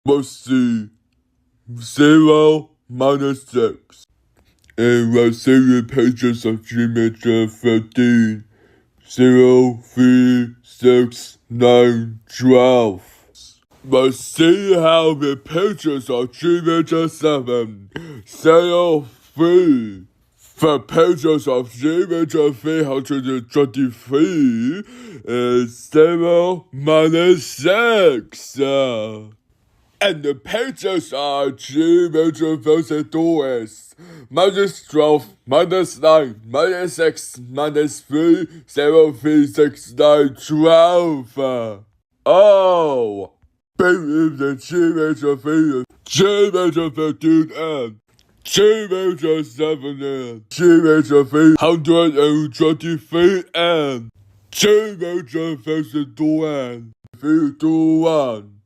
Let's see. 0 minus 6. And let's see the pages of geometry 13. 0, 3, 6, 9, 12. Let's see how the pages of geometry 7. 0, 3. The pages of geometry 323 is 0 minus 6. And the pages are geometry 32 is minus 12, minus 9, minus 6, minus 3, 0, 3, 6, 9, 12. Oh! Believe the geometry 3, geometry 13 and geometry 7 and geometry 323 and geometry 32 and 3, 2, 1.